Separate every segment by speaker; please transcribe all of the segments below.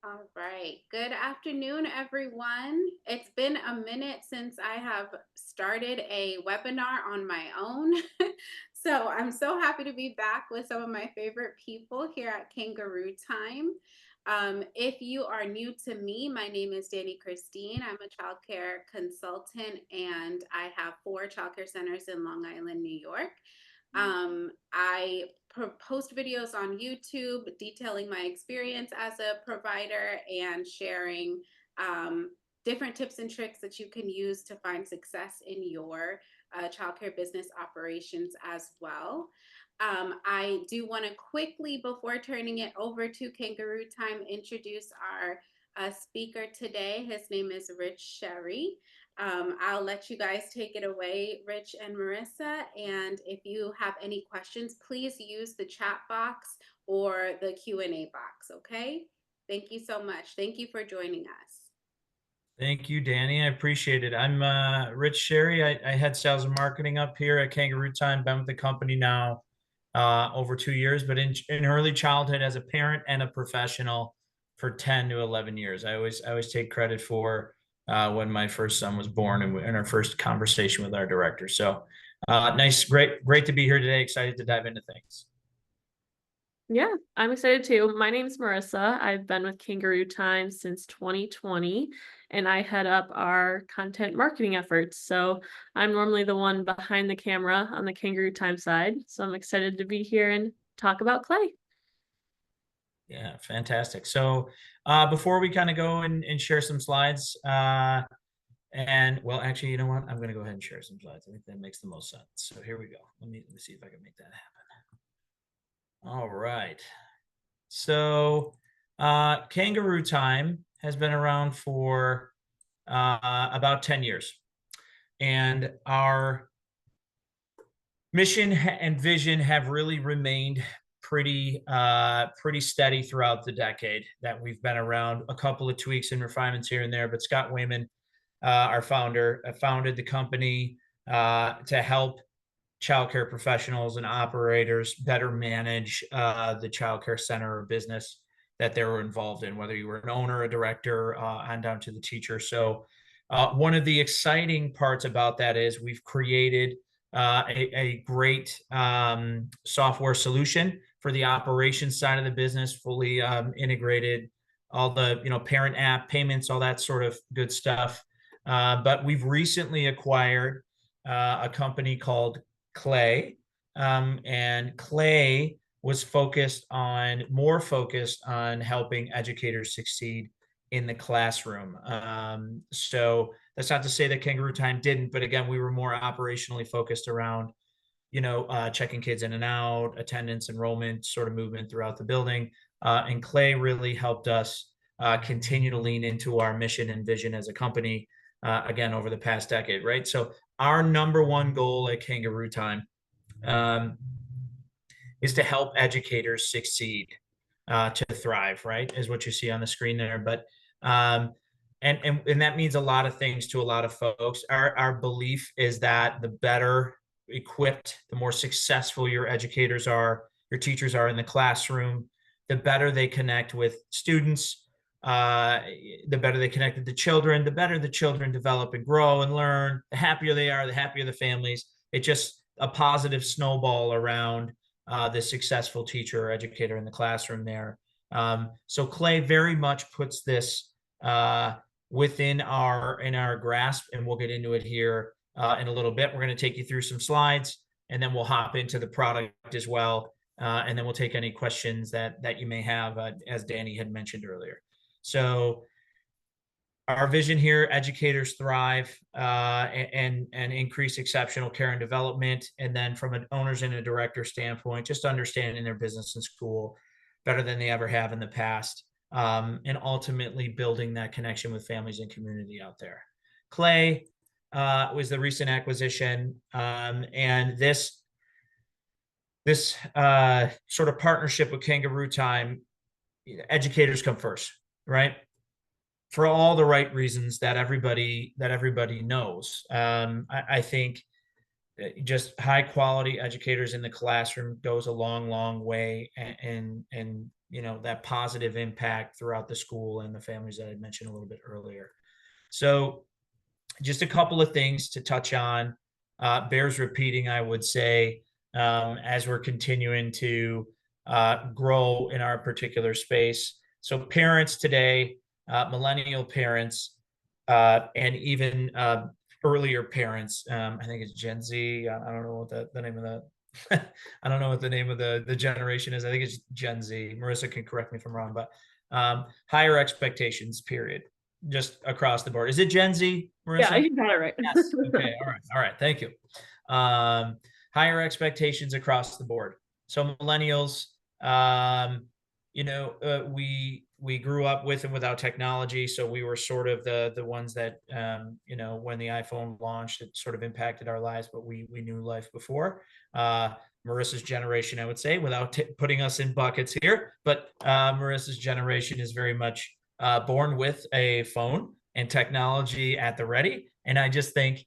Speaker 1: All right. Good afternoon, everyone. It's been a minute since I have started a webinar on my own. So I'm so happy to be back with some of my favorite people here at Kangaroo Time. If you are new to me, my name is Dani Christine. I'm a childcare consultant and I have 4 childcare centers in Long Island, New York. I post videos on YouTube detailing my experience as a provider and sharing different tips and tricks that you can use to find success in your childcare business operations as well. I do want to quickly, before turning it over to Kangaroo Time, introduce our speaker today. His name is Rich Sherry. I'll let you guys take it away, Rich and Marissa. And if you have any questions, please use the chat box or the Q&A box, okay? Thank you so much. Thank you for joining us.
Speaker 2: Thank you, Dani. I appreciate it. I'm Rich Sherry. I head sales and marketing up here at Kangarootime. Been with the company now over 2 years, but in early childhood as a parent and a professional for 10 to 11 years. I always take credit for when my first son was born and in our first conversation with our director. So nice, great to be here today. Excited to dive into things.
Speaker 3: Yeah, I'm excited too. My name's Marissa. I've been with Kangarootime since 2020, and I head up our content marketing efforts. So I'm normally the one behind the camera on the Kangarootime side. So I'm excited to be here and talk about clay.
Speaker 2: Yeah, fantastic. So before we kind of go and share some slides, and well, actually, you know what? I'm going to go ahead and share some slides. I think that makes the most sense. So here we go. Let me see if I can make that happen. All right. So Kangarootime has been around for about 10 years. And our mission and vision have really remained pretty steady throughout the decade that we've been around. A couple of tweaks and refinements here and there, but Scott Wayman, our founder, founded the company to help childcare professionals and operators better manage the childcare center or business that they were involved in, whether you were an owner, a director, on down to the teacher. So one of the exciting parts about that is we've created a great software solution for the operations side of the business, fully integrated, all the parent app payments, all that sort of good stuff. But we've recently acquired a company called Clay, and Clay was more focused on helping educators succeed in the classroom. So that's not to say that Kangarootime didn't, but again, we were more operationally focused around, checking kids in and out, attendance, enrollment, sort of movement throughout the building. And Clay really helped us continue to lean into our mission and vision as a company, again, over the past decade, right? So our number one goal at Kangarootime is to help educators succeed, to thrive, right? Is what you see on the screen there. But and that means a lot of things to a lot of folks. Our belief is that the better equipped, the more successful your educators are, your teachers are in the classroom, the better they connect with students, the better they connect with the children, the better the children develop and grow and learn, the happier they are, the happier the families. It's just a positive snowball around the successful teacher or educator in the classroom there. So Clay very much puts this within our grasp, and we'll get into it here in a little bit. We're going to take you through some slides, and then we'll hop into the product as well, and then we'll take any questions that you may have, as Dani had mentioned earlier. So our vision here: educators thrive and increase exceptional care and development. And then from an owners and a director standpoint, just understanding their business and school better than they ever have in the past, and ultimately building that connection with families and community out there. Clay was the recent acquisition, and this sort of partnership with Kangarootime, educators come first, right? For all the right reasons that everybody knows. I think just high quality educators in the classroom goes a long way, and that positive impact throughout the school and the families that I mentioned a little bit earlier. So just a couple of things to touch on. Bears repeating, I would say, as we're continuing to grow in our particular space. So parents today, millennial parents, and even earlier parents. I think it's Gen Z. I don't know what the name of the I don't know what the name of the generation is. I think it's Gen Z. Marissa can correct me if I'm wrong, but higher expectations, period, just across the board. Is it Gen Z,
Speaker 3: Yeah,
Speaker 2: Marissa?
Speaker 3: you got it right.
Speaker 2: Yes. Okay. All right. All right. Thank you. Higher expectations across the board. So millennials, we grew up with and without technology, so we were sort of the ones that when the iPhone launched, it sort of impacted our lives, but we knew life before. Marissa's generation, I would say, without putting us in buckets here, but Marissa's generation is very much born with a phone and technology at the ready. And I just think,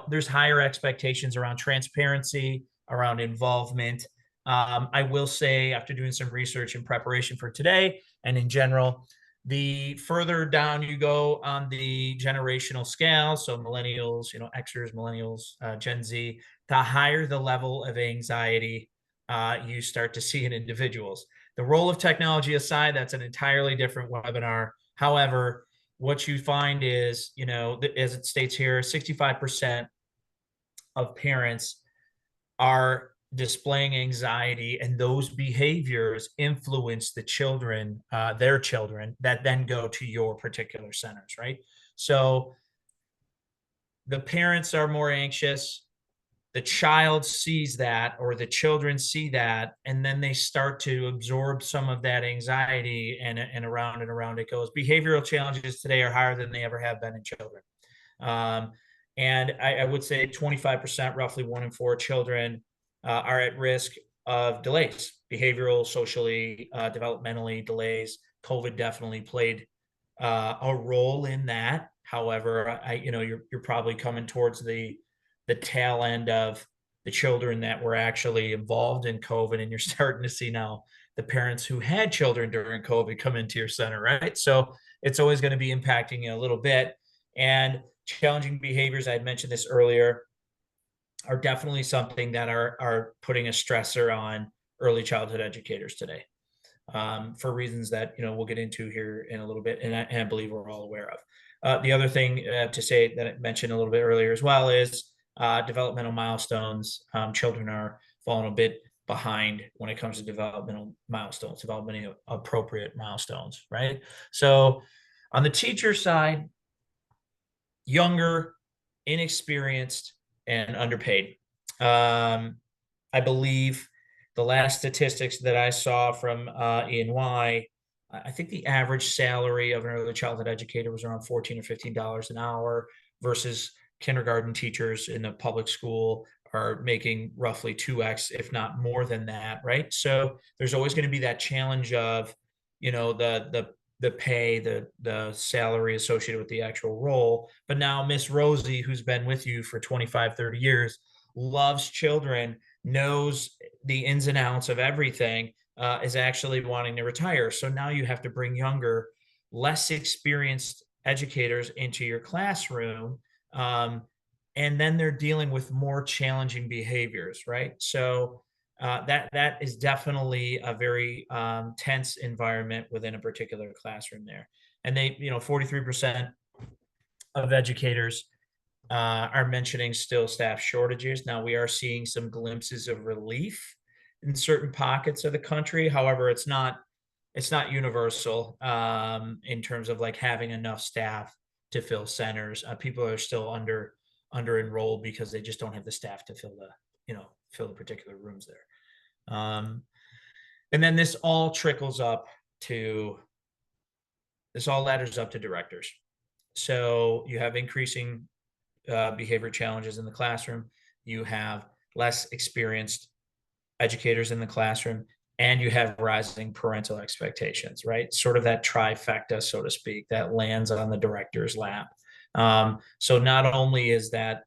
Speaker 2: there's higher expectations around transparency, around involvement. I will say, after doing some research in preparation for today and in general, the further down you go on the generational scale, so millennials, Xers, millennials, Gen Z, the higher the level of anxiety you start to see in individuals. The role of technology aside, that's an entirely different webinar. However, what you find is, as it states here, 65% of parents are displaying anxiety, and those behaviors influence the children, their children, that then go to your particular centers, right? So the parents are more anxious, the child sees that, or the children see that, and then they start to absorb some of that anxiety, and around it goes. Behavioral challenges today are higher than they ever have been in children. Um, and I would say 25%, roughly 1 in 4 children, are at risk of delays, behavioral, socially, developmentally delays. COVID definitely played a role in that. However, you're probably coming towards the tail end of the children that were actually involved in COVID, and you're starting to see now the parents who had children during COVID come into your center, right? So it's always going to be impacting you a little bit. And challenging behaviors, I had mentioned this earlier, are definitely something that are putting a stressor on early childhood educators today, for reasons that we'll get into here in a little bit, and I believe we're all aware of. The other thing to say that I mentioned a little bit earlier as well is developmental milestones. Children are falling a bit behind when it comes to developmental milestones, developmentally appropriate milestones, right? So on the teacher side, younger, inexperienced, and underpaid. I believe the last statistics that I saw from E&Y, I think the average salary of an early childhood educator was around $14 or $15 an hour, versus kindergarten teachers in a public school are making roughly 2x, if not more than that, right? So there's always going to be that challenge of, the pay, the salary associated with the actual role. But now Miss Rosie, who's been with you for 25, 30 years, loves children, knows the ins and outs of everything, is actually wanting to retire. So now you have to bring younger, less experienced educators into your classroom. And then they're dealing with more challenging behaviors, right? So that is definitely a very tense environment within a particular classroom there. And 43% of educators are mentioning still staff shortages. Now we are seeing some glimpses of relief in certain pockets of the country. However, it's not universal in terms of like having enough staff to fill centers. People are still under enrolled because they just don't have the staff to fill the particular rooms there. And then this all ladders up to directors. So you have increasing behavior challenges in the classroom. You have less experienced educators in the classroom, and you have rising parental expectations, right? Sort of that trifecta, so to speak, that lands on the director's lap. So not only is that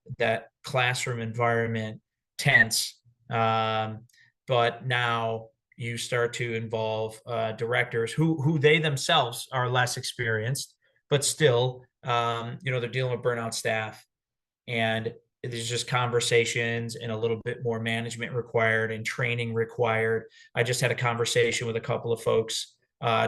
Speaker 2: classroom environment tense, but now you start to involve directors who they themselves are less experienced, but still, they're dealing with burnout staff, and there's just conversations and a little bit more management required and training required. I just had a conversation with a couple of folks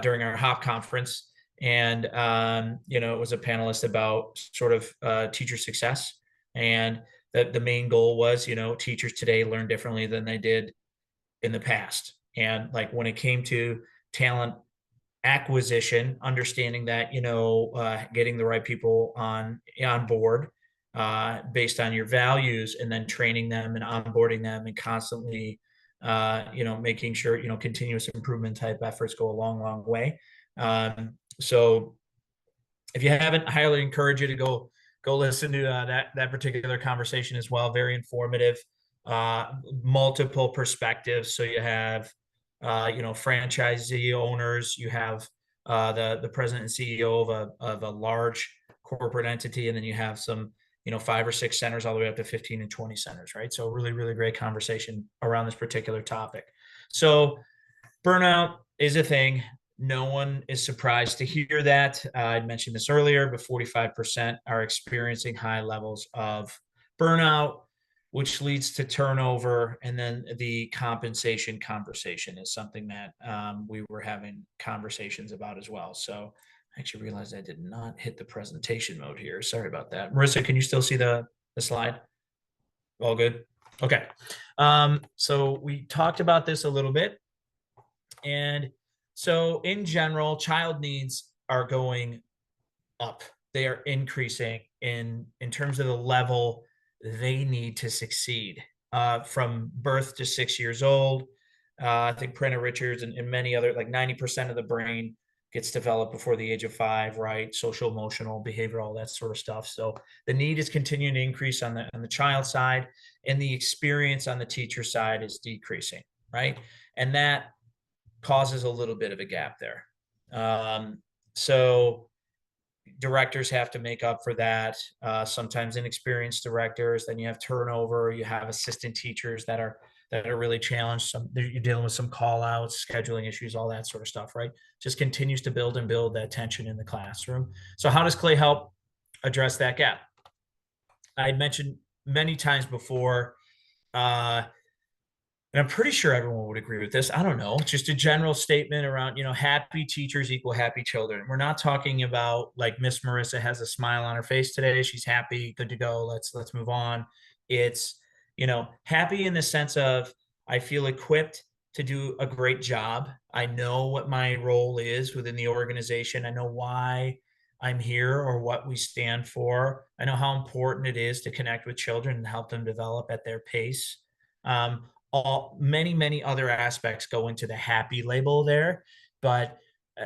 Speaker 2: during our HOP conference, and it was a panelist about sort of teacher success, and the main goal was, teachers today learn differently than they did in the past. And like when it came to talent acquisition, understanding that, getting the right people on board based on your values, and then training them and onboarding them, and constantly making sure, continuous improvement type efforts go a long, long way. So if you haven't, I highly encourage you to go listen to that particular conversation as well. Very informative, multiple perspectives. So you have franchisee owners, you have the president and CEO of a large corporate entity, and then you have some 5 or 6 centers all the way up to 15 and 20 centers, right? So really, really great conversation around this particular topic. So burnout is a thing. No one is surprised to hear that. I mentioned this earlier, but 45% are experiencing high levels of burnout, which leads to turnover. And then the compensation conversation is something that we were having conversations about as well. So I actually realized I did not hit the presentation mode here. Sorry about that. Marissa, can you still see the slide? All good? Okay. So we talked about this a little bit. And so in general, child needs are going up. They are increasing in terms of the level they need to succeed. From birth to 6 years old, I think Prina Richards and many other, like 90% of the brain gets developed before the age of 5, right? Social, emotional, behavioral, all that sort of stuff. So the need is continuing to increase on the child side, and the experience on the teacher side is decreasing, right? And that causes a little bit of a gap there. So directors have to make up for that. Sometimes inexperienced directors, then you have turnover, you have assistant teachers that are really challenged. You're dealing with some call outs, scheduling issues, all that sort of stuff, right? Just continues to build and build that tension in the classroom. So how does Clay help address that gap? I mentioned many times before, and I'm pretty sure everyone would agree with this. I don't know, just a general statement around, happy teachers equal happy children. We're not talking about like Miss Marissa has a smile on her face today. She's happy, good to go. Let's move on. It's, happy in the sense of I feel equipped to do a great job. I know what my role is within the organization. I know why I'm here or what we stand for. I know how important it is to connect with children and help them develop at their pace. Many other aspects go into the happy label there, but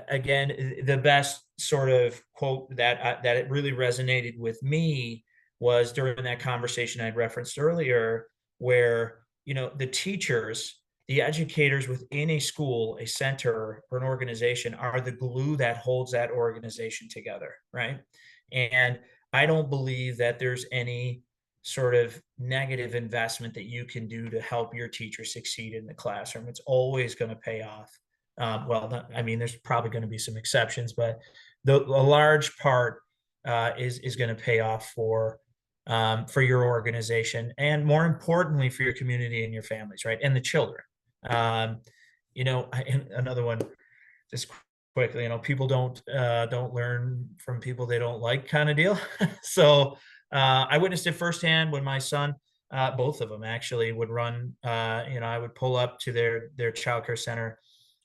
Speaker 2: again, the best sort of quote that it really resonated with me was during that conversation I referenced earlier, where the teachers, the educators within a school, a center, or an organization are the glue that holds that organization together, right? And I don't believe that there's any sort of negative investment that you can do to help your teacher succeed in the classroom. It's always going to pay off. There's probably going to be some exceptions, but a large part is going to pay off for your organization, and more importantly for your community and your families, right, and the children. Another one, just quickly, people don't learn from people they don't like, kind of deal. So I witnessed it firsthand when my son, both of them actually, would run. I would pull up to their childcare center,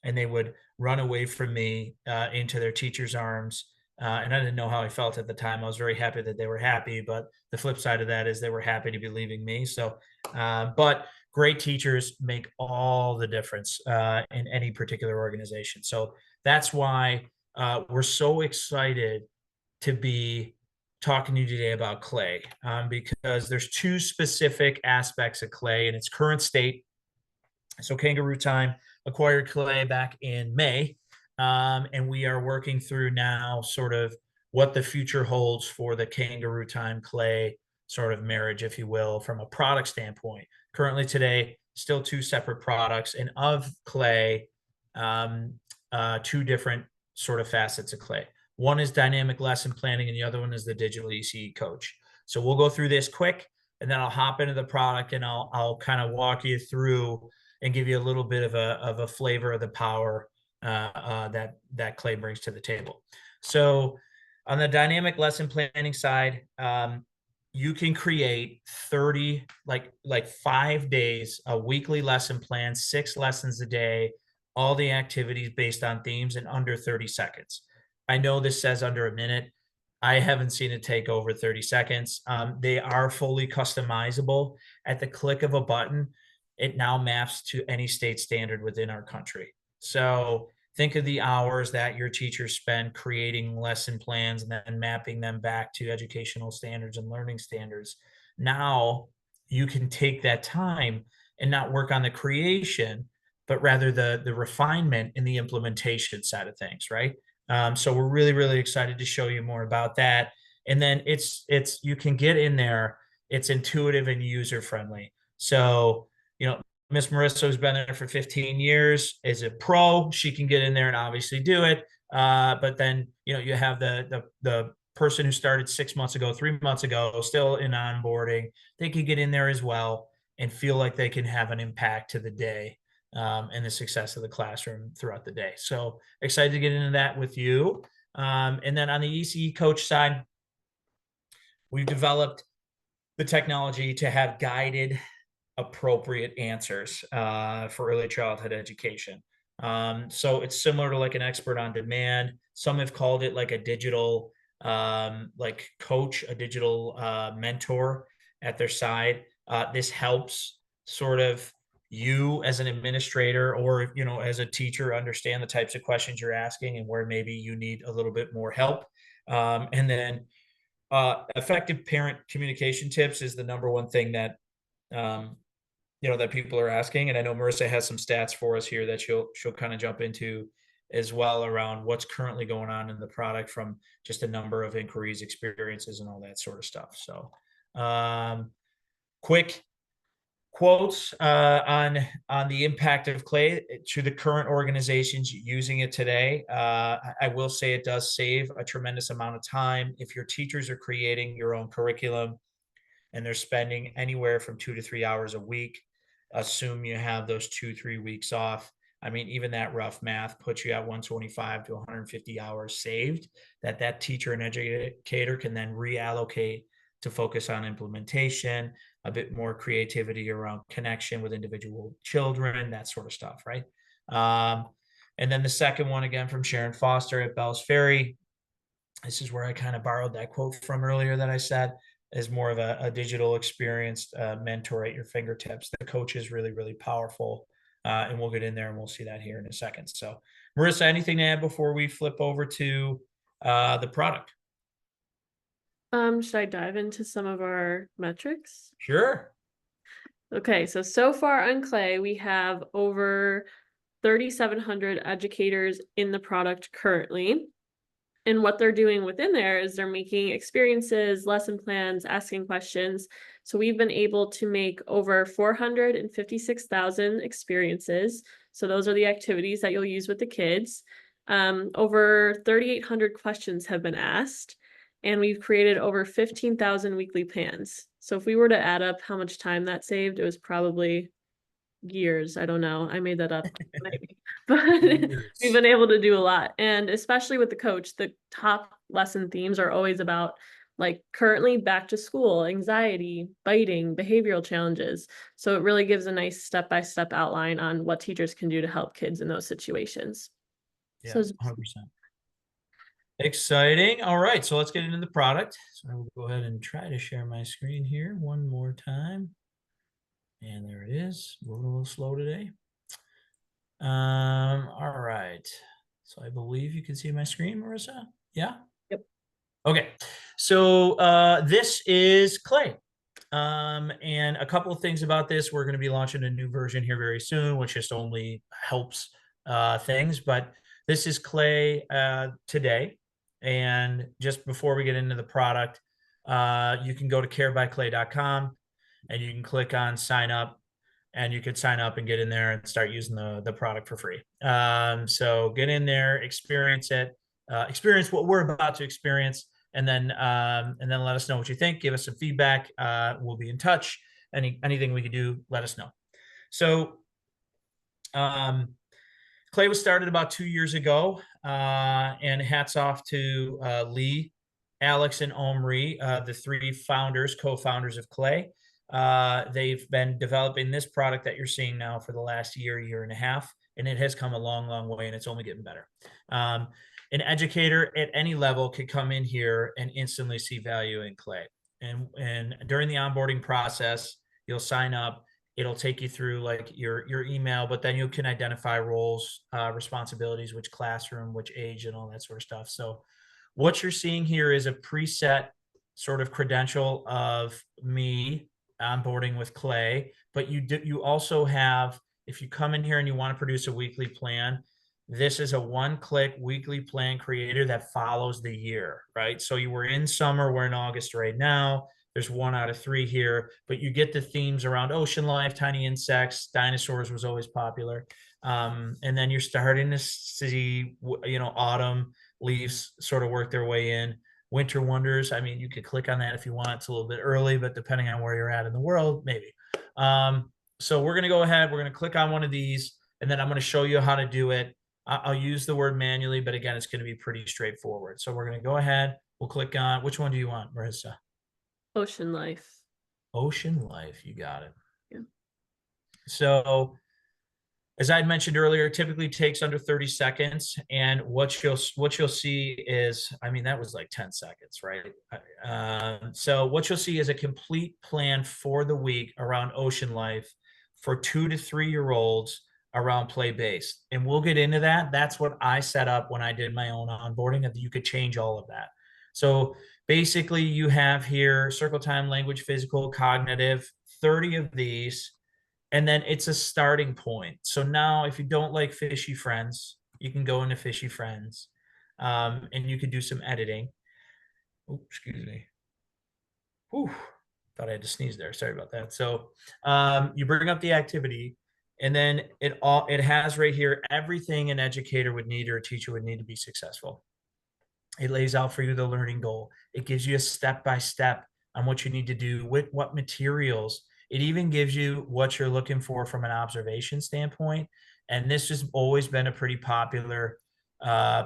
Speaker 2: and they would run away from me into their teacher's arms. And I didn't know how I felt at the time. I was very happy that they were happy, but the flip side of that is they were happy to be leaving me. So, but great teachers make all the difference in any particular organization. So that's why we're so excited to be talking to you today about Clay, because there's 2 specific aspects of Clay in its current state. So Kangarootime acquired Clay back in May, and we are working through now sort of what the future holds for the Kangarootime Clay sort of marriage, if you will, from a product standpoint. Currently today, still two separate products, and of clay, two different sort of facets of clay. One is dynamic lesson planning, and the other one is the digital ECE coach. So we'll go through this quick, and then I'll hop into the product, and I'll kind of walk you through and give you a little bit of a flavor of the power that clay brings to the table. So on the dynamic lesson planning side, you can create 30, like 5 days, a weekly lesson plan, 6 lessons a day, all the activities based on themes in under 30 seconds. I know this says under a minute. I haven't seen it take over 30 seconds. They are fully customizable. At the click of a button, it now maps to any state standard within our country. So think of the hours that your teachers spend creating lesson plans and then mapping them back to educational standards and learning standards. Now you can take that time and not work on the creation, but rather the refinement and the implementation side of things, right? So we're really, really excited to show you more about that. And then it's you can get in there. It's intuitive and user friendly. So, you know, Miss Marissa, who's been there for 15 years, is a pro. She can get in there and obviously do it. But then, you know, you have the person who started 6 months ago, 3 months ago, still in onboarding. They can get in there as well and feel like they can have an impact to the day, and the success of the classroom throughout the day. So excited to get into that with you. And then on the ECE coach side, we've developed the technology to have guided appropriate answers for early childhood education. So it's similar to like an expert on demand. Some have called it like a digital like coach, a digital mentor at their side. This helps sort of you as an administrator or, you know, as a teacher understand the types of questions you're asking and where maybe you need a little bit more help. And then effective parent communication tips is the number one thing that um, you know, that people are asking. And I know Marissa has some stats for us here that she'll kind of jump into as well around what's currently going on in the product from just a number of inquiries, experiences, and all that sort of stuff. So quick quotes on the impact of clay to the current organizations using it today. I will say it does save a tremendous amount of time. If your teachers are creating your own curriculum and they're spending anywhere from 2 to 3 hours a week, assume you have those 2, 3 weeks off. I mean, even that rough math puts you at 125 to 150 hours saved that teacher and educator can then reallocate to focus on implementation, a bit more creativity around connection with individual children, that sort of stuff, right? And then the second one, again, from Sharon Foster at Bell's Ferry. This is where I kind of borrowed that quote from earlier that I said, is more of a digital experienced mentor at your fingertips. The coach is really, really powerful. And we'll get in there and we'll see that here in a second. So, Marissa, anything to add before we flip over to the product?
Speaker 3: Should I dive into some of our metrics?
Speaker 2: Sure.
Speaker 3: Okay, so far on Clay, we have over 3,700 educators in the product currently. And what they're doing within there is they're making experiences, lesson plans, asking questions. So we've been able to make over 456,000 experiences. So those are the activities that you'll use with the kids. Over 3,800 questions have been asked, and we've created over 15,000 weekly plans. So if we were to add up how much time that saved, it was probably years. I don't know. I made that up. But we've been able to do a lot. And especially with the coach, the top lesson themes are always about like currently back to school, anxiety, biting, behavioral challenges. So it really gives a nice step-by-step outline on what teachers can do to help kids in those situations.
Speaker 2: Yeah,
Speaker 3: So
Speaker 2: 100%. Exciting. All right, so let's get into the product. So I will go ahead and try to share my screen here one more time. And there it is. Moving a little slow today. All right. So I believe you can see my screen, Marissa. Yeah.
Speaker 3: Yep.
Speaker 2: Okay. So this is clay. And a couple of things about this. We're going to be launching a new version here very soon, which just only helps things. But this is clay today. And just before we get into the product, you can go to carebyclay.com and you can click on sign up. and you could sign up and get in there and start using the product for free. So get in there, experience it, experience what we're about to experience, and then let us know what you think. Give us some feedback. We'll be in touch. Anything we could do, let us know. So Clay was started about 2 years ago, and hats off to Lee, Alex, and Omri, the three founders, co-founders of Clay. They've been developing this product that you're seeing now for the last year and a half, and it has come a long, long way, and it's only getting better. An educator at any level could come in here and instantly see value in Clay. And during the onboarding process, you'll sign up. It'll take you through like your email, but then you can identify roles, responsibilities, which classroom, which age, and all that sort of stuff. So what you're seeing here is a preset sort of credential of me onboarding with Clay, but you also have, if you come in here and you want to produce a weekly plan, this is a one-click weekly plan creator that follows the year, right? So you were in summer, we're in August right now. There's 1 out of 3 here, but you get the themes around ocean life, tiny insects, dinosaurs was always popular. And then you're starting to see, autumn leaves sort of work their way in. Winter wonders. I mean, you could click on that if you want. It's a little bit early, but depending on where you're at in the world, maybe. So we're going to go ahead. We're going to click on one of these, and then I'm going to show you how to do it. I'll use the word manually, but again, it's going to be pretty straightforward. So we're going to go ahead. We'll click on, which one do you want, Marissa?
Speaker 3: Ocean life.
Speaker 2: Ocean life. You got it.
Speaker 3: Yeah.
Speaker 2: So as I mentioned earlier, it typically takes under 30 seconds. And what you'll see is, I mean, that was like 10 seconds, right? So what you'll see is a complete plan for the week around ocean life for 2 to 3 year olds around play-based. And we'll get into that. That's what I set up when I did my own onboarding, and you could change all of that. So basically you have here circle time, language, physical, cognitive, 30 of these. And then it's a starting point. So now if you don't like fishy friends, you can go into fishy friends, and you could do some editing. Oh, excuse me. Whew, thought I had to sneeze there. Sorry about that. So you bring up the activity, and then it has right here everything an educator would need or a teacher would need to be successful. It lays out for you the learning goal. It gives you a step-by-step on what you need to do, with what materials. It even gives you what you're looking for from an observation standpoint. And this has always been a pretty popular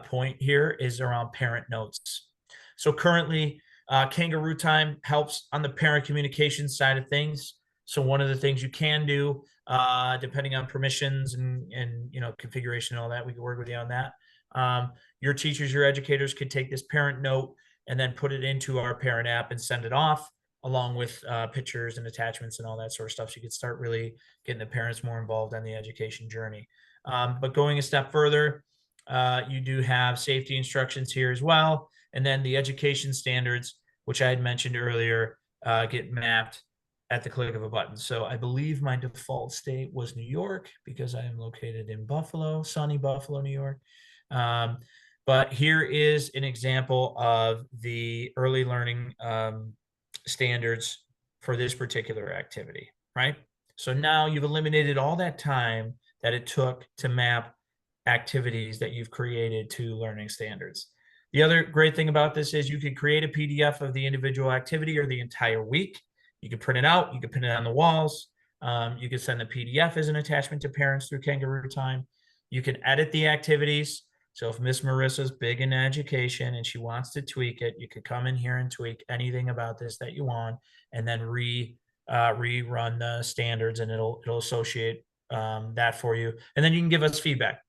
Speaker 2: point here, is around parent notes. So currently, Kangarootime helps on the parent communication side of things. So one of the things you can do, depending on permissions and configuration and all that, we can work with you on that. Your teachers, your educators could take this parent note and then put it into our parent app and send it off, along with pictures and attachments and all that sort of stuff. So you could start really getting the parents more involved on the education journey. But going a step further, you do have safety instructions here as well. And then the education standards, which I had mentioned earlier, get mapped at the click of a button. So I believe my default state was New York, because I am located in Buffalo, sunny Buffalo, New York. But here is an example of the early learning standards for this particular activity, right? So now you've eliminated all that time that it took to map activities that you've created to learning standards. The other great thing about this is you could create a PDF of the individual activity or the entire week. You could print it out. You could pin it on the walls. You could send the PDF as an attachment to parents through Kangarootime. You can edit the activities. So if Miss Marissa's big in education and she wants to tweak it, you could come in here and tweak anything about this that you want, and then rerun the standards, and it'll associate that for you. And then you can give us feedback: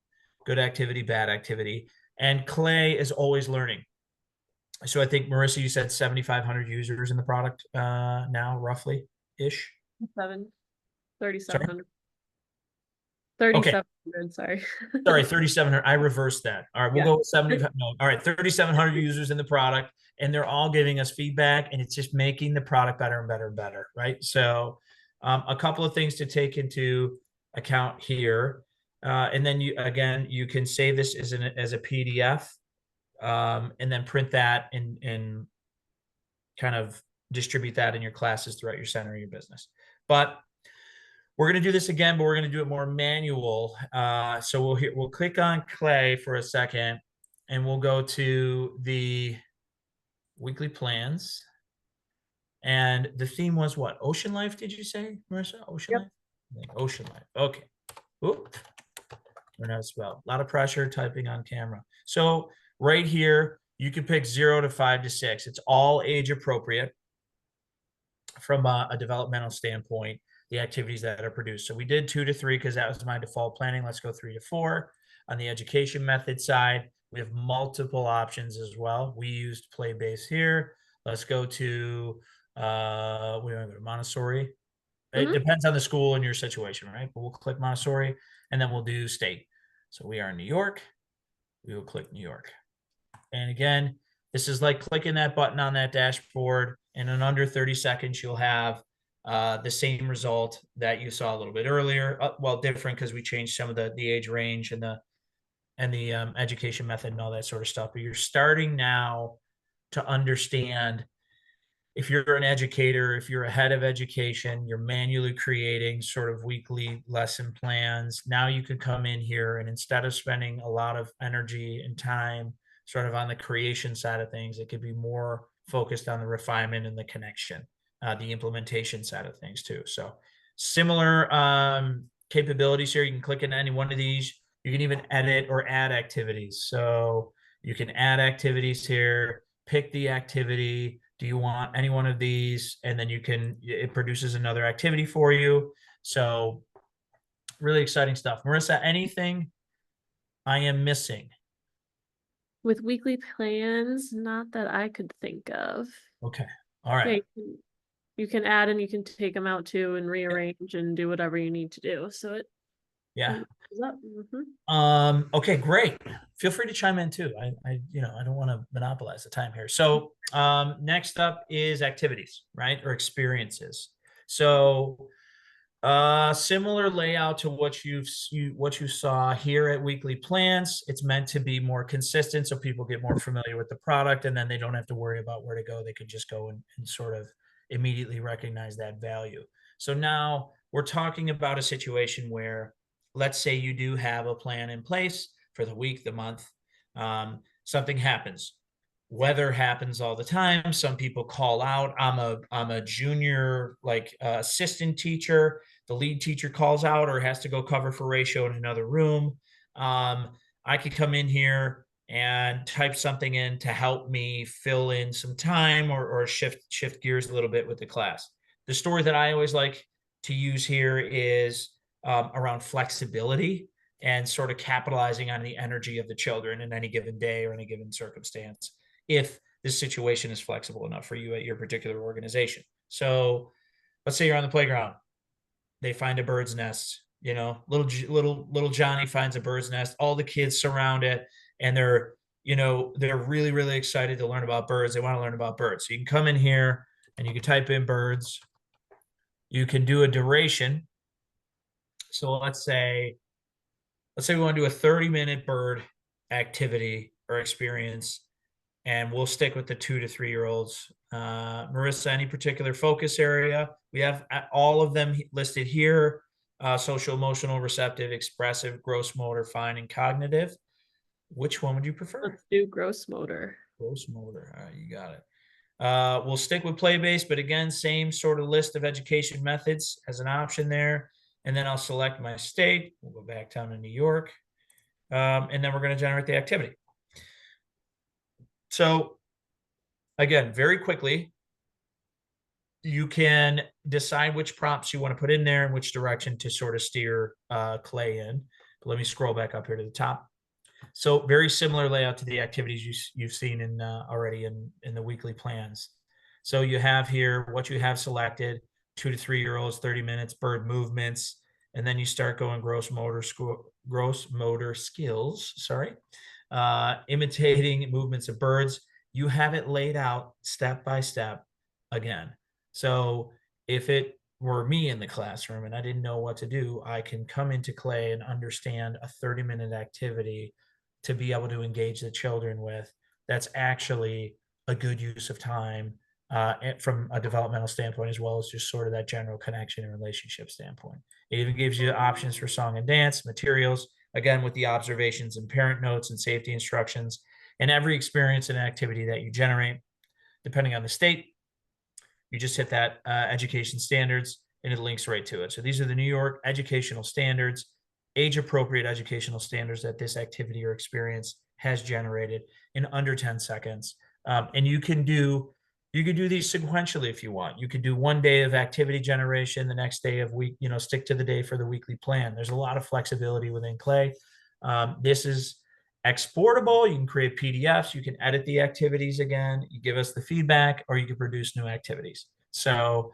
Speaker 2: good activity, bad activity. And Clay is always learning. So I think, Marissa, you said 7,500 users in the product now, roughly ish.
Speaker 3: 3,700.
Speaker 2: Okay.
Speaker 3: 3,700, sorry.
Speaker 2: Sorry, 3,700. I reversed that. All right, we'll go with 75. No, all right, 3,700 users in the product, and they're all giving us feedback, and it's just making the product better and better and better, right? So a couple of things to take into account here. And then you can save this as a PDF, and then print that and kind of distribute that in your classes throughout your center or your business. But We're going to do this again, but we're going to do it more manual. So we'll click on clay for a second, and we'll go to the weekly plans. And the theme was what? Ocean life, did you say, Marissa? Ocean
Speaker 3: Yep.
Speaker 2: life? I think ocean life. Okay. Oop. Learn how to spell. A lot of pressure typing on camera. So right here, you can pick 0 to 5 to 6. It's all age appropriate from a developmental standpoint, the activities that are produced. So we did 2 to 3 because that was my default planning. Let's go 3 to 4. On the education method side, we have multiple options as well. We used play base here. Let's go to we want to go to Montessori. It
Speaker 3: Mhm.
Speaker 2: depends on the school and your situation, right? But we'll click Montessori, and then we'll do state. So we are in New York. We will click New York. And again, this is like clicking that button on that dashboard, and in under 30 seconds, you'll have the same result that you saw a little bit earlier. Well, different because we changed some of the age range and the education method and all that sort of stuff. But you're starting now to understand, if you're an educator, if you're a head of education, you're manually creating sort of weekly lesson plans. Now you can come in here, and instead of spending a lot of energy and time sort of on the creation side of things, it could be more focused on the refinement and the connection, the implementation side of things too. So similar capabilities here. You can click in any one of these. You can even edit or add activities. So you can add activities here, pick the activity. Do you want any one of these? And then it produces another activity for you. So really exciting stuff. Marissa, anything I am missing?
Speaker 3: With weekly plans, not that I could think of.
Speaker 2: Okay. All
Speaker 3: Yeah,
Speaker 2: right.
Speaker 3: you can add and you can take them out too and rearrange and do whatever you need to do. So it
Speaker 2: Yeah.
Speaker 3: matches up. Mhm.
Speaker 2: Okay, great. Feel free to chime in too. I don't want to monopolize the time here. So, next up is activities, right? Or experiences. So, similar layout to what you saw here at weekly plans. It's meant to be more consistent so people get more familiar with the product, and then they don't have to worry about where to go. They can just go and sort of immediately recognize that value. So now we're talking about a situation where, let's say you do have a plan in place for the week, the month. Something happens. Weather happens all the time. Some people call out. I'm a junior, like assistant teacher. The lead teacher calls out or has to go cover for ratio in another room. I could come in here and type something in to help me fill in some time, or shift gears a little bit with the class. The story that I always like to use here is around flexibility and sort of capitalizing on the energy of the children in any given day or any given circumstance, if this situation is flexible enough for you at your particular organization. So let's say you're on the playground. They find a bird's nest, little Johnny finds a bird's nest. All the kids surround it, and they're really, really excited to learn about birds. They want to learn about birds. So you can come in here and you can type in birds. You can do a duration. So let's say we want to do a 30-minute bird activity or experience, and we'll stick with the 2 to 3 year olds. Marissa, any particular focus area? We have all of them listed here: social, emotional, receptive, expressive, gross motor, fine, and cognitive. Which one would you prefer?
Speaker 3: Let's do gross motor.
Speaker 2: Gross motor. All right, you got it. We'll stick with play based, but again, same sort of list of education methods as an option there. And then I'll select my state. We'll go back down to New York. And then we're going to generate the activity. So again, very quickly, you can decide which prompts you want to put in there and which direction to sort of steer clay in. But let me scroll back up here to the top. So very similar layout to the activities you've seen in already in the weekly plans. So you have here what you have selected: 2 to 3 year olds, 30 minutes, bird movements, and then you start going gross motor skills. Sorry, imitating movements of birds. You have it laid out step by step again. So if it were me in the classroom and I didn't know what to do, I can come into Clay and understand a 30-minute activity to be able to engage the children with. That's actually a good use of time from a developmental standpoint, as well as just sort of that general connection and relationship standpoint. It even gives you options for song and dance materials, again, with the observations and parent notes and safety instructions. And every experience and activity that you generate, depending on the state, you just hit that education standards and it links right to it. So these are the New York educational standards, age appropriate educational standards that this activity or experience has generated in under 10 seconds. And you can do these sequentially if you want. You could do one day of activity generation, the next day of week, stick to the day for the weekly plan. There's a lot of flexibility within Clay. This is exportable. You can create PDFs. You can edit the activities again. You give us the feedback, or you can produce new activities. So,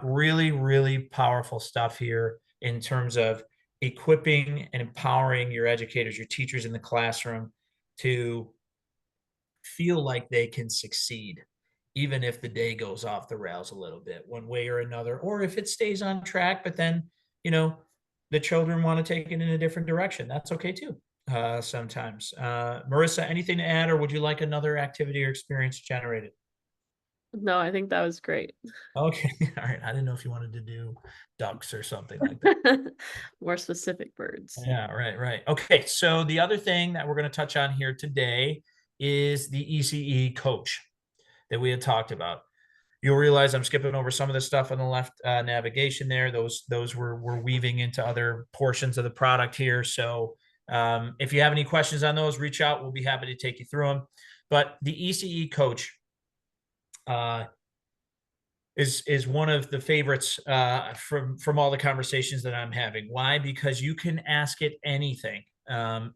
Speaker 2: really, really powerful stuff here in terms of equipping and empowering your educators, your teachers in the classroom to feel like they can succeed, even if the day goes off the rails a little bit, one way or another, or if it stays on track, but then, you know, the children want to take it in a different direction. That's okay too. Sometimes. Marissa, anything to add, or would you like another activity or experience generated?
Speaker 3: No, I think that was great.
Speaker 2: Okay. All right. I didn't know if you wanted to do ducks or something like that.
Speaker 3: More specific birds.
Speaker 2: Yeah, right, right. Okay. So the other thing that we're going to touch on here today is the ECE coach that we had talked about. You'll realize I'm skipping over some of the stuff on the left navigation there. Those we're weaving into other portions of the product here. So if you have any questions on those, reach out. We'll be happy to take you through them. But the ECE coach uh, is one of the favorites from all the conversations that I'm having. Why? Because you can ask it anything,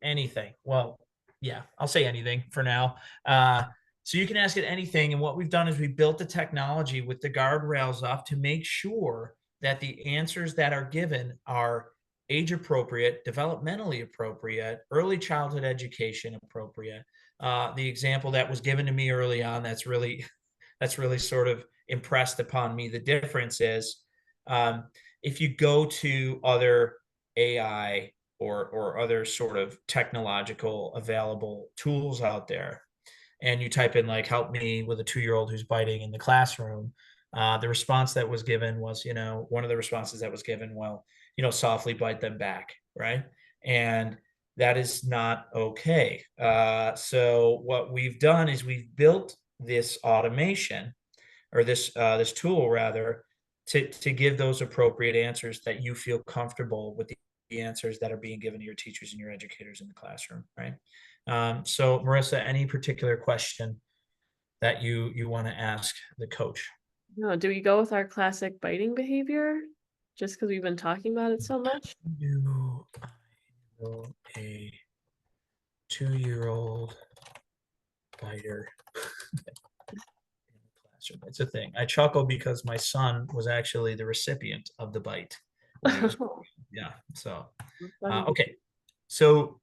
Speaker 2: anything. Well, yeah, I'll say anything for now. So you can ask it anything. And what we've done is we built the technology with the guardrails up to make sure that the answers that are given are age appropriate, developmentally appropriate, early childhood education appropriate. The example that was given to me early on that's really sort of impressed upon me the difference is if you go to other AI or other sort of technological available tools out there, and you type in like "help me with a 2-year-old who's biting in the classroom," the response that was given was, one of the responses that was given, well, softly bite them back, right? And that is not okay. So what we've done is we've built this automation, or this tool rather, to give those appropriate answers that you feel comfortable with the answers that are being given to your teachers and your educators in the classroom, right? So Marissa, any particular question that you want to ask the coach?
Speaker 3: No, do we go with our classic biting behavior? Just because we've been talking about it so much?
Speaker 2: Do I know a 2-year-old biter in the classroom? It's a thing. I chuckle because my son was actually the recipient of the bite when he was, yeah. So,
Speaker 3: Funny.
Speaker 2: okay. So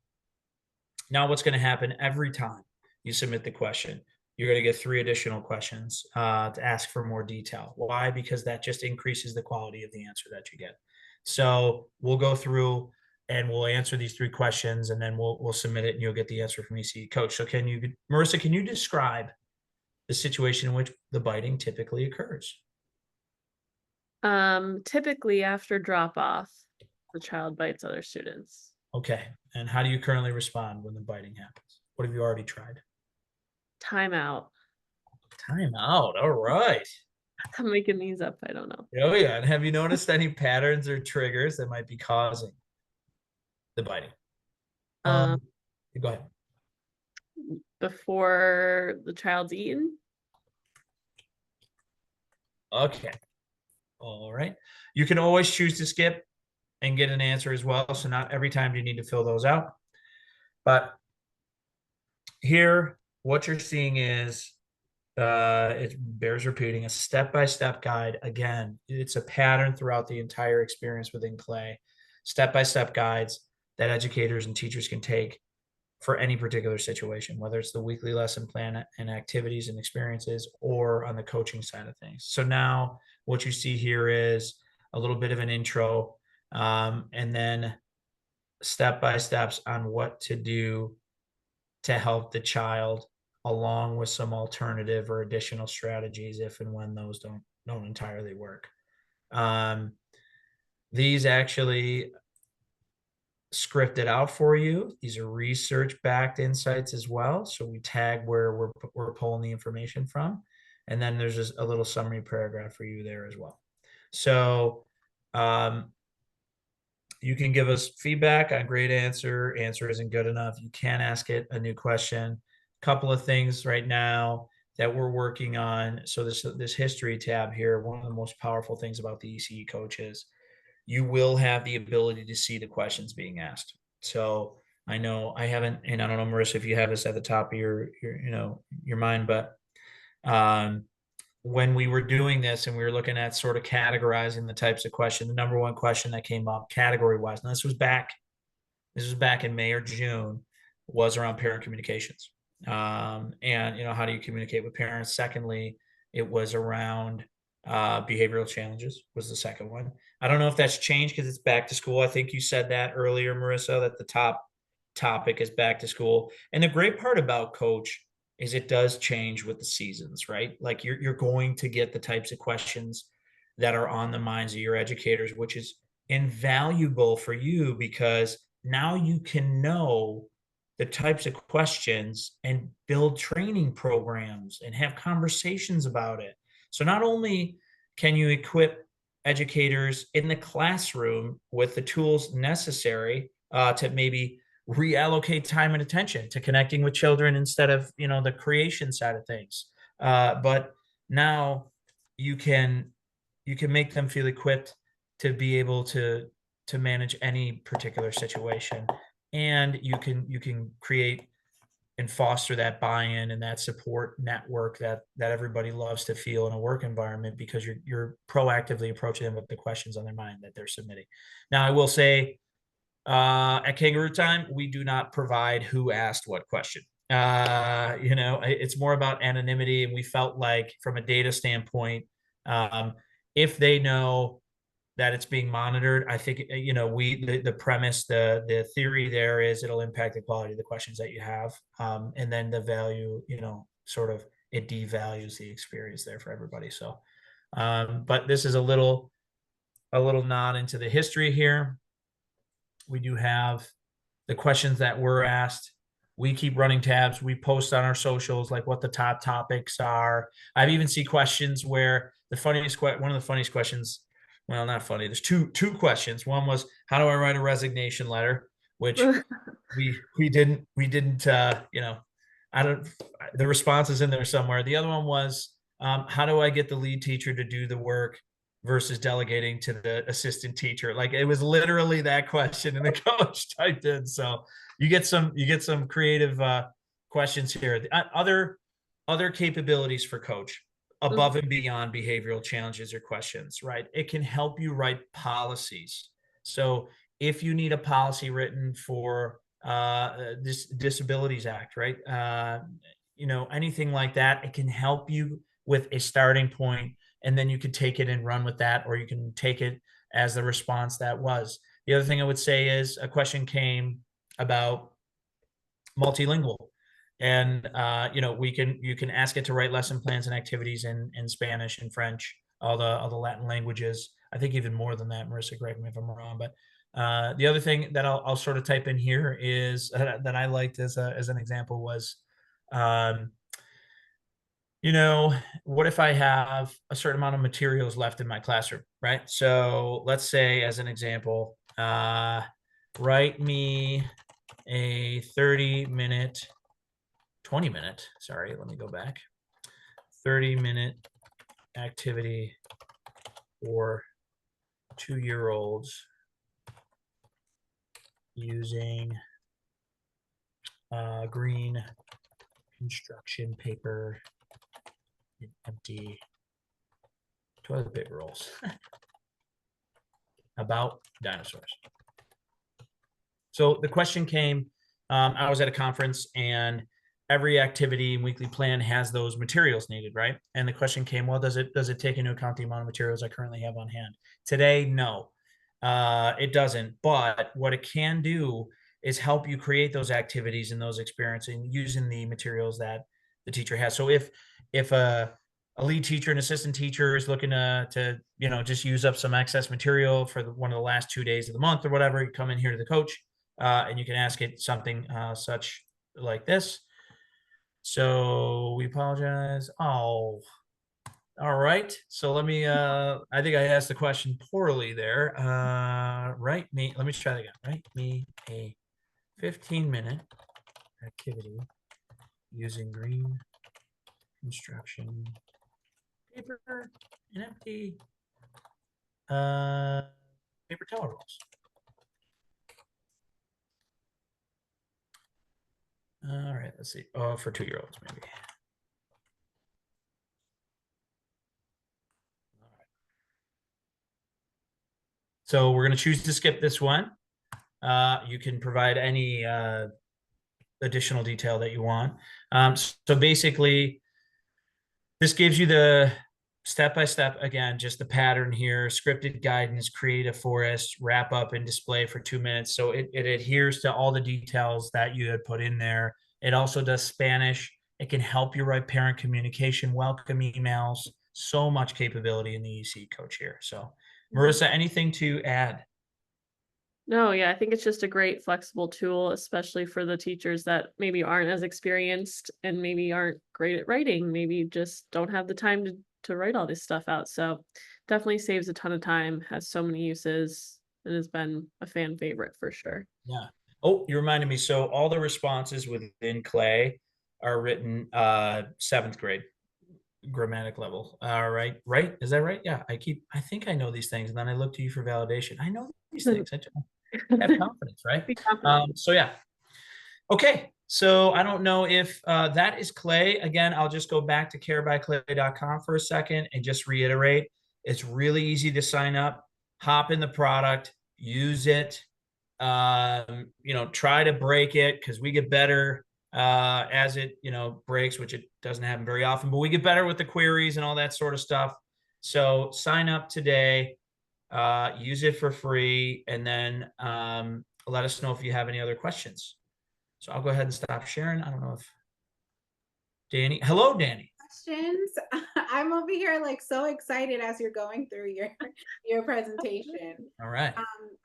Speaker 2: now what's going to happen every time you submit the question? You're going to get 3 additional questions to ask for more detail. Why? Because that just increases the quality of the answer that you get. So we'll go through and we'll answer these 3 questions, and then we'll submit it, and you'll get the answer from ECE coach. So Marissa, can you describe the situation in which the biting typically occurs?
Speaker 3: Typically after drop off, the child bites other students.
Speaker 2: Okay. And how do you currently respond when the biting happens? What have you already tried?
Speaker 3: Timeout.
Speaker 2: Time out. All right.
Speaker 3: I'm making these up. I don't know.
Speaker 2: Oh yeah. And have you noticed any patterns or triggers that might be causing the biting?
Speaker 3: Um,
Speaker 2: Go ahead.
Speaker 3: Before the child's eaten.
Speaker 2: Okay. All right. You can always choose to skip and get an answer as well. So not every time do you need to fill those out. But here, what you're seeing is it bears repeating, a step-by-step guide. Again, it's a pattern throughout the entire experience within Clay. Step-by-step guides that educators and teachers can take for any particular situation, whether it's the weekly lesson plan and activities and experiences, or on the coaching side of things. So now what you see here is a little bit of an intro, and then step by steps on what to do to help the child along with some alternative or additional strategies if and when those don't entirely work. Um, these actually scripted out for you. These are research backed insights as well. So we tag where we're pulling the information from. And then there's just a little summary paragraph for you there as well. So um, you can give us feedback on great answer isn't good enough. You can ask it a new question. Couple of things right now that we're working on. So this history tab here, one of the most powerful things about the ECE coach is you will have the ability to see the questions being asked. So I know I haven't, and I don't know, Marissa, if you have this at the top of your mind, but um, when we were doing this and we were looking at sort of categorizing the types of questions, the number one question that came up category wise, now this was back in May or June, was around parent communications. And how do you communicate with parents? Secondly, it was around behavioral challenges was the second one. I don't know if that's changed because it's back to school. I think you said that earlier, Marissa, that the top topic is back to school. And the great part about coach is it does change with the seasons, right? Like you're going to get the types of questions that are on the minds of your educators, which is invaluable for you because now you can know the types of questions and build training programs and have conversations about it. So not only can you equip educators in the classroom with the tools necessary to maybe reallocate time and attention to connecting with children instead of the creation side of things, but now you can make them feel equipped to be able to manage any particular situation, and you can create and foster that buy-in and that support network that everybody loves to feel in a work environment because you're proactively approaching them with the questions on their mind that they're submitting. Now I will say at Kangarootime we do not provide who asked what question. It's more about anonymity, and we felt like from a data standpoint, um, if they know that it's being monitored, I think the premise, the theory there is it'll impact the quality of the questions that you have, and then the value, sort of it devalues the experience there for everybody. So, but this is a little nod into the history here. We do have the questions that were asked. We keep running tabs. We post on our socials like what the top topics are. I've even seen questions where one of the funniest questions, well, not funny. There's two questions. One was, how do I write a resignation letter? Which we didn't I don't the response is in there somewhere. The other one was, how do I get the lead teacher to do the work versus delegating to the assistant teacher? Like it was literally that question, and the coach typed in. So you get some creative questions here. Other capabilities for coach above and beyond behavioral challenges or questions, right? It can help you write policies. So if you need a policy written for this Disabilities Act, right? Anything like that, it can help you with a starting point, and then you could take it and run with that, or you can take it as the response that was. The other thing I would say is a question came about multilingual, and you can ask it to write lesson plans and activities in Spanish and French, all the Latin languages. I think even more than that. Marissa, correct me if I'm wrong, but the other thing that I'll sort of type in here is that I liked as an example was, what if I have a certain amount of materials left in my classroom, right? So let's say, as an example, write me a 30-minute, 20-minute, sorry, let me go back, 30-minute activity for 2-year-olds using green construction paper and empty toilet paper rolls about dinosaurs. So the question came, I was at a conference, and every activity and weekly plan has those materials needed, right? And the question came, well, does it take into account the amount of materials I currently have on hand? Today, no, it doesn't. But what it can do is help you create those activities and those experiences using the materials that the teacher has. So if a lead teacher and assistant teacher is looking to just use up some excess material for one of the last 2 days of the month or whatever, you come in here to the coach, and you can ask it something such like this. So we apologize. Oh, all right. So let me, I think I asked the question poorly there. Write me, let me try that again. Write me a 15-minute activity using green construction paper and empty uh, paper towel rolls. All right, let's see. Oh, for 2-year-olds, maybe. All right. So we're going to choose to skip this one. You can provide any additional detail that you want. So basically, this gives you the step-by-step, again, just the pattern here, scripted guidance, create a forest, wrap up and display for 2 minutes. So it adheres to all the details that you had put in there. It also does Spanish. It can help you write parent communication, welcome emails, so much capability in the EC coach here. So Marissa, anything to add?
Speaker 3: No, yeah, I think it's just a great flexible tool, especially for the teachers that maybe aren't as experienced and maybe aren't great at writing, maybe just don't have the time to write all this stuff out. So definitely saves a ton of time, has so many uses, and has been a fan favorite for sure.
Speaker 2: Yeah. Oh, you reminded me. So all the responses within Clay are written 7th grade grammatic level. All right. Right. Is that right? Yeah. I think I know these things. And then I look to you for validation. I know these things. I have confidence, right?
Speaker 3: Be confident.
Speaker 2: So yeah. Okay. So I don't know if that is Clay. Again, I'll just go back to carebyclay.com for a second and just reiterate. It's really easy to sign up, hop in the product, use it. Try to break it because we get better as it, breaks, which it doesn't happen very often, but we get better with the queries and all that sort of stuff. So sign up today, use it for free, and then let us know if you have any other questions. So I'll go ahead and stop sharing. I don't know if hello, Dani.
Speaker 1: Questions. I'm over here like so excited as you're going through your presentation.
Speaker 2: All right.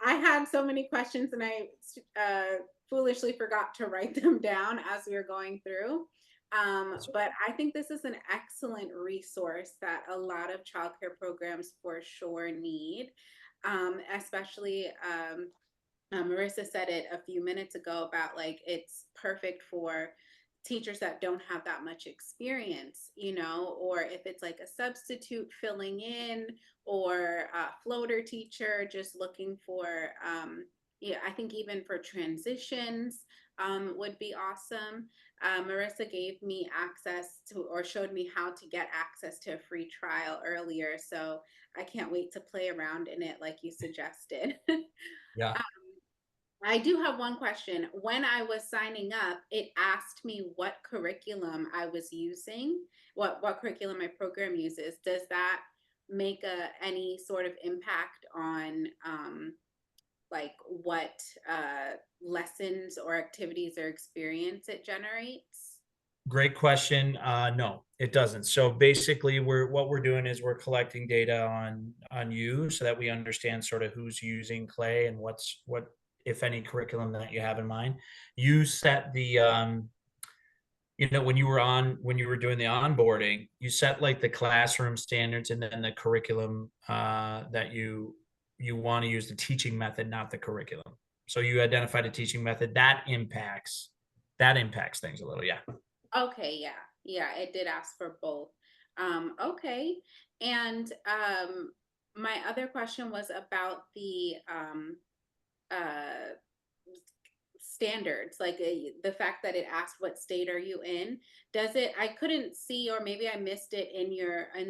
Speaker 1: I had so many questions and I foolishly forgot to write them down as we were going through. But I think this is an excellent resource that a lot of childcare programs for sure need, especially Marissa said it a few minutes ago about like it's perfect for teachers that don't have that much experience, or if it's like a substitute filling in or a floater teacher just looking for, yeah, I think even for transitions would be awesome. Marissa gave me access to or showed me how to get access to a free trial earlier. So I can't wait to play around in it like you suggested.
Speaker 2: Yeah.
Speaker 1: I do have one question. When I was signing up, it asked me what curriculum I was using, what curriculum my program uses. Does that make any sort of impact on like what lessons or activities or experience it generates?
Speaker 2: Great question. No, it doesn't. So basically, what we're doing is we're collecting data on you so that we understand sort of who's using Clay and what if any curriculum that you have in mind. You set the when you were doing the onboarding, you set like the classroom standards and then the curriculum that you want to use the teaching method, not the curriculum. So you identified a teaching method that impacts things a little. Yeah.
Speaker 1: Okay, yeah, it did ask for both. Okay, and my other question was about the uh, standards, like the fact that it asked what state are you in. Does it? I couldn't see, or maybe I missed it in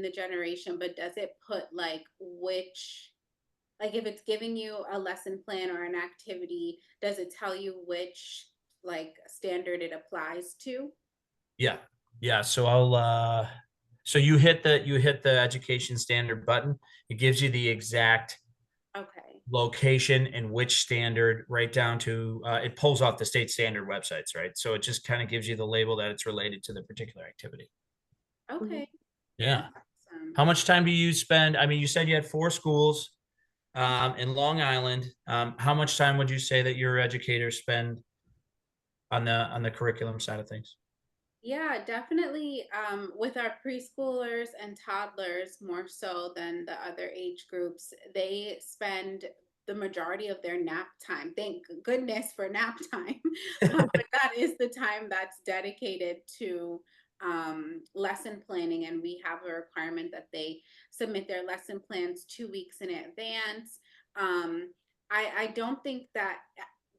Speaker 1: the generation, but does it put like which? Like if it's giving you a lesson plan or an activity, does it tell you which like standard it applies to?
Speaker 2: Yeah. Yeah. So so you hit the education standard button. It gives you the exact
Speaker 1: Okay.
Speaker 2: location and which standard, right down to it pulls off the state standard websites, right? So it just kind of gives you the label that it's related to the particular activity.
Speaker 3: Mhm.
Speaker 1: Okay.
Speaker 2: Yeah.
Speaker 1: Awesome.
Speaker 2: How much time do you spend? I mean, you said you had 4 schools in Long Island. How much time would you say that your educators spend on the curriculum side of things?
Speaker 1: Yeah, definitely. With our preschoolers and toddlers, more so than the other age groups, they spend the majority of their nap time. Thank goodness for nap time. But that is the time that's dedicated to lesson planning. And we have a requirement that they submit their lesson plans 2 weeks in advance. I don't think that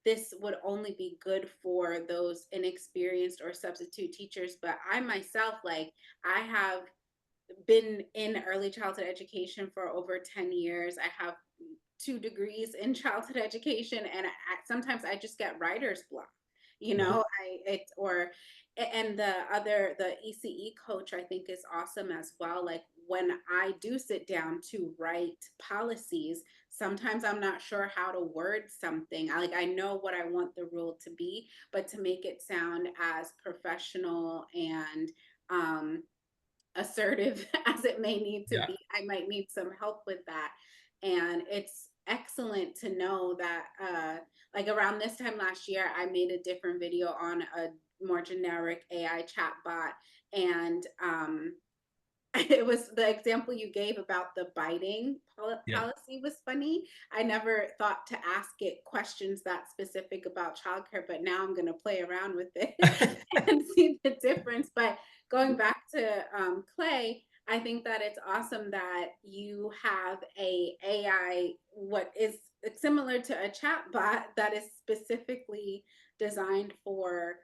Speaker 1: this would only be good for those inexperienced or substitute teachers, but I myself, like, I have been in early childhood education for over 10 years. I have 2 degrees in childhood education, and sometimes I just get writer's block. You
Speaker 2: Yeah.
Speaker 1: know, I it or and the ECE coach I think is awesome as well. Like when I do sit down to write policies, sometimes I'm not sure how to word something. I know what I want the rule to be, but to make it sound as professional and assertive as it may need to
Speaker 2: Yeah.
Speaker 1: be, I might need some help with that. And it's excellent to know that, like around this time last year, I made a different video on a more generic AI chat bot. And it was the example you gave about the biting
Speaker 2: Yeah.
Speaker 1: policy was funny. I never thought to ask it questions that specific about childcare, but now I'm going to play around with it and see the difference. But going back to Clay, I think that it's awesome that you have a AI what is similar to a chat bot that is specifically designed for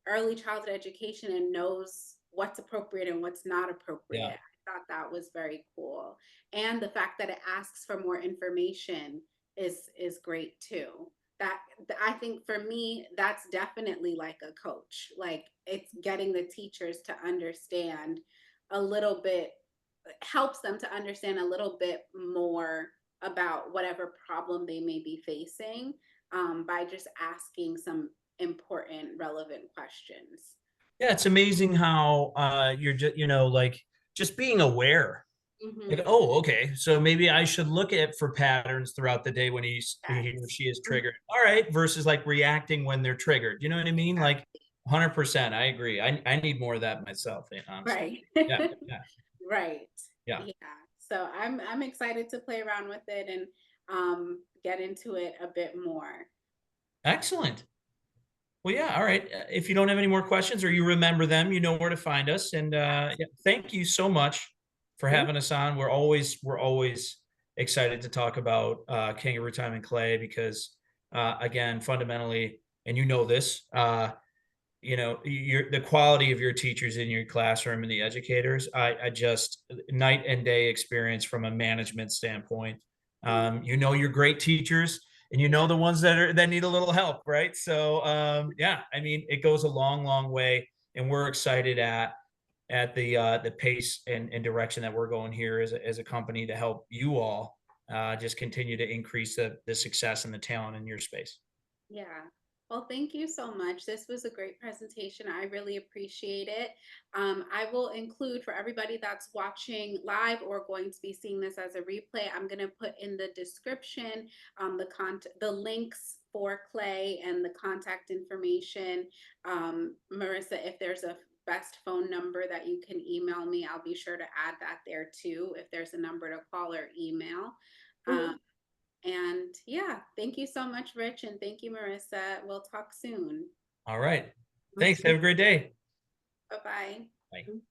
Speaker 1: early childhood education and knows what's appropriate and what's not
Speaker 2: Yeah.
Speaker 1: appropriate. I thought that was very cool. And the fact that it asks for more information is great too. That I think for me, that's definitely like a coach. Like it's getting the teachers to understand a little bit, helps them to understand a little bit more about whatever problem they may be facing by just asking some important, relevant questions.
Speaker 2: Yeah, it's amazing how you're just, like just being aware. Like,
Speaker 1: Mhm.
Speaker 2: oh, okay, so maybe I should look at for patterns throughout the day when he or
Speaker 1: Yes.
Speaker 2: she is
Speaker 1: Mhm.
Speaker 2: triggered. All right, versus like reacting when they're triggered. You know what I mean? Like
Speaker 1: Exactly.
Speaker 2: 100%. I agree. I need more of that myself, honestly.
Speaker 1: Right.
Speaker 2: Yeah, yeah,
Speaker 1: Right.
Speaker 2: yeah.
Speaker 1: Yeah. So I'm excited to play around with it and get into it a bit more.
Speaker 2: Excellent. Well, yeah. All right. If you don't have any more questions or you remember them, you know where to find us. And yeah, thank you so much for
Speaker 1: Thank
Speaker 2: having us on. We're always excited to talk about Kangaroo Time and Clay because again, fundamentally, and you know this, the quality of your teachers in your classroom and the educators. I just night and day experience from a management standpoint.
Speaker 1: you.
Speaker 2: You're great teachers and
Speaker 1: Yeah.
Speaker 2: the ones that need a little help, right? So yeah, I mean it goes a long, long way, and we're excited at the pace and direction that we're going here as a company to help you all just continue to increase the success and the talent in your space.
Speaker 1: Yeah. Well, thank you so much. This was a great presentation. I really appreciate it. I will include for everybody that's watching live or going to be seeing this as a replay. I'm going to put in the description the links for Clay and the contact information. Marissa, if there's a best phone number that you can email me, I'll be sure to add that there too. If there's a number to call or email. Um,
Speaker 3: Mhm.
Speaker 1: and yeah, thank you so much, Rich. And thank you, Marissa. We'll talk soon.
Speaker 2: All right.
Speaker 3: That's
Speaker 2: Thanks. Have a great day.
Speaker 1: Bye bye.
Speaker 2: Bye.
Speaker 3: great.